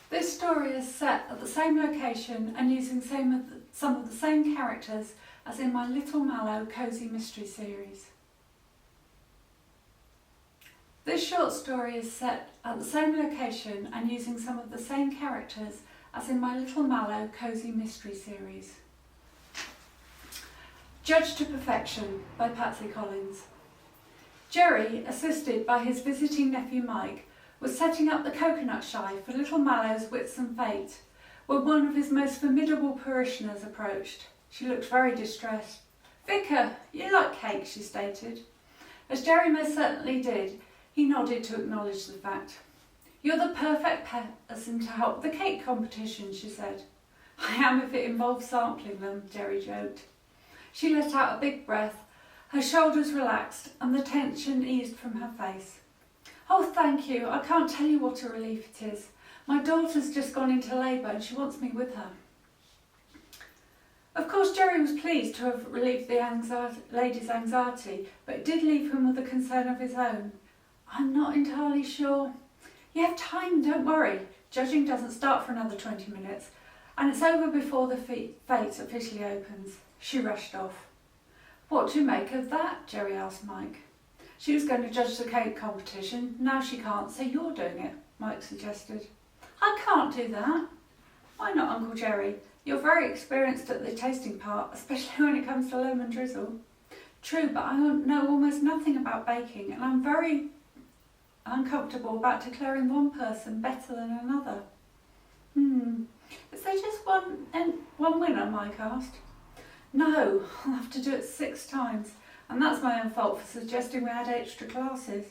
This story is set at the same location and using some of the same characters as in my Little Mallow Cozy Mystery series. This short story is set at the same location and using some of the same characters as in my Little Mallow Cozy Mystery series. Judged to Perfection by Patsy Collins. Jerry, assisted by his visiting nephew Mike, was setting up the coconut shy for Little Mallow's Wits and Fate when one of his most formidable parishioners approached. She looked very distressed. "Vicar, you like cake," she stated. As Jerry most certainly did, he nodded to acknowledge the fact. "You're the perfect person to help the cake competition," she said. "I am if it involves sampling them," Jerry joked. She let out a big breath, her shoulders relaxed and the tension eased from her face. "Oh, thank you. I can't tell you what a relief it is. My daughter's just gone into labour and she wants me with her." Of course, Jerry was pleased to have relieved the lady's anxiety, but it did leave him with a concern of his own. "I'm not entirely sure." "You have time, don't worry. Judging doesn't start for another 20 minutes, and it's over before the fate officially opens." She rushed off. "What do you make of that?" Jerry asked Mike. "She was going to judge the cake competition. Now she can't, so you're doing it," Mike suggested. "I can't do that." "Why not, Uncle Jerry? You're very experienced at the tasting part, especially when it comes to lemon drizzle." "True, but I know almost nothing about baking, and I'm very uncomfortable about declaring one person better than another." "Is there just one winner?" Mike asked. "No, I'll have to do it 6 times, and that's my own fault for suggesting we had extra classes."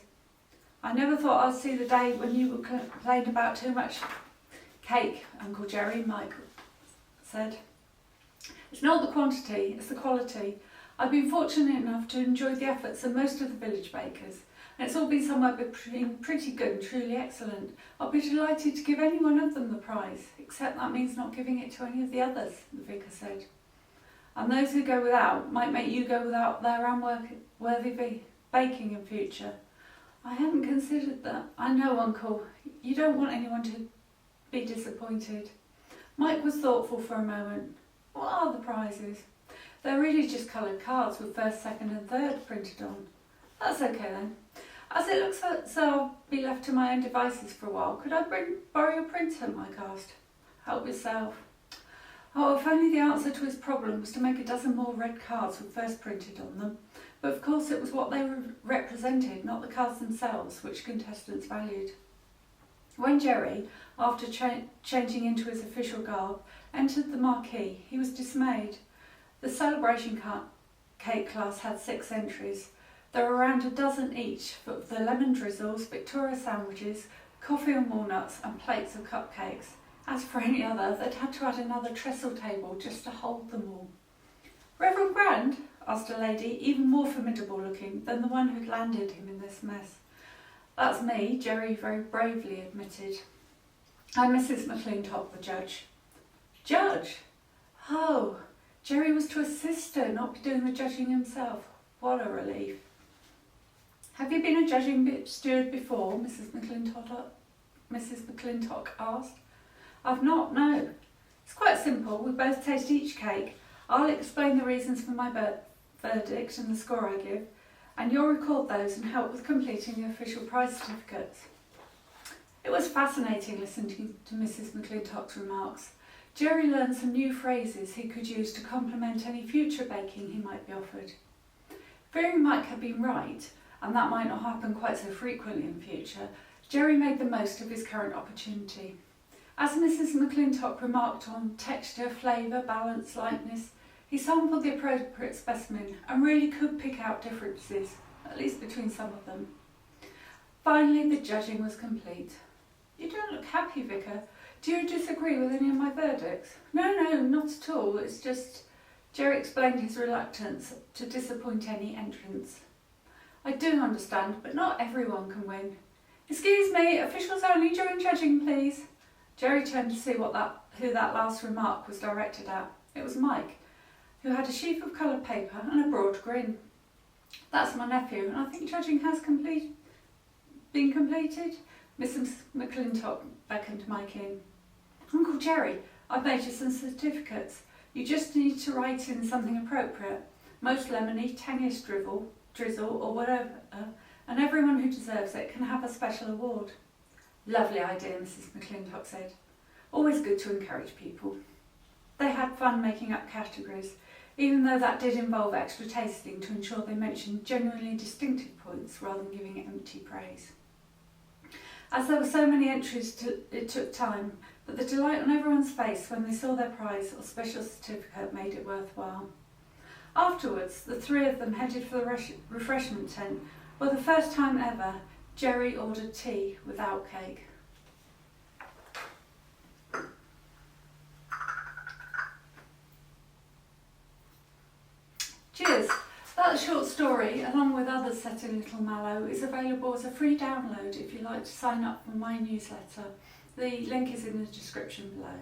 "I never thought I'd see the day when you would complain about too much cake, Uncle Jerry," Mike said. "It's not the quantity, it's the quality. I've been fortunate enough to enjoy the efforts of most of the village bakers, and it's all been somewhere between pretty good and truly excellent. I'll be delighted to give any one of them the prize, except that means not giving it to any of the others," the vicar said. "And those who go without might make you go without their unworthy baking in future." "I hadn't considered that." "I know, Uncle. You don't want anyone to be disappointed." Mike was thoughtful for a moment. "What are the prizes?" "They're really just coloured cards with first, second and third printed on." "That's okay then. As it looks as though I'll be left to my own devices for a while, could I borrow your printer?" Mike asked. "Help yourself." Oh, if only the answer to his problem was to make a dozen more red cards with first printed on them. But of course it was what they represented, not the cards themselves, which contestants valued. When Jerry, after changing into his official garb, entered the marquee, he was dismayed. The celebration cake class had 6 entries. There were around a dozen each for the lemon drizzles, Victoria sandwiches, coffee and walnuts, and plates of cupcakes. As for any other, they'd had to add another trestle table just to hold them all. "Reverend Grand?" asked a lady, even more formidable looking than the one who'd landed him in this mess. "That's me," Jerry very bravely admitted. "I'm Mrs. McClintock, the judge." "Judge? Oh, Jerry was to assist her, not be doing the judging himself. What a relief." "Have you been a judging steward before?" Mrs. McClintock asked. "I've not, no. It's quite simple. We both taste each cake. I'll explain the reasons for my verdict and the score I give, and you'll record those and help with completing the official prize certificates." It was fascinating listening to Mrs. McClintock's remarks. Jerry learned some new phrases he could use to complement any future baking he might be offered. Fearing Mike had been right, and that might not happen quite so frequently in future, Jerry made the most of his current opportunity. As Mrs. McClintock remarked on texture, flavour, balance, lightness, he sampled the appropriate specimen and really could pick out differences, at least between some of them. Finally, the judging was complete. "You don't look happy, Vicar. Do you disagree with any of my verdicts?" No, not at all. It's just..." Jerry explained his reluctance to disappoint any entrants. "I do understand, but not everyone can win." "Excuse me, officials only during judging, please." Jerry turned to see who that last remark was directed at. It was Mike, who had a sheaf of coloured paper and a broad grin. "That's my nephew, and I think judging has been completed." Mrs. McClintock beckoned Mike in. Uncle Jerry, I've made you some certificates. You just need to write in something appropriate. Most lemony, tangiest drizzle or whatever, and everyone who deserves it can have a special award. Lovely idea, Mrs. McClintock said. Always good to encourage people. They had fun making up categories, even though that did involve extra tasting to ensure they mentioned genuinely distinctive points rather than giving empty praise. As there were so many entries, it took time, but the delight on everyone's face when they saw their prize or special certificate made it worthwhile. Afterwards, the three of them headed for the refreshment tent, where the first time ever, Jerry ordered tea without cake. Cheers! That short story, along with others set in Little Mallow, is available as a free download if you'd like to sign up for my newsletter. The link is in the description below.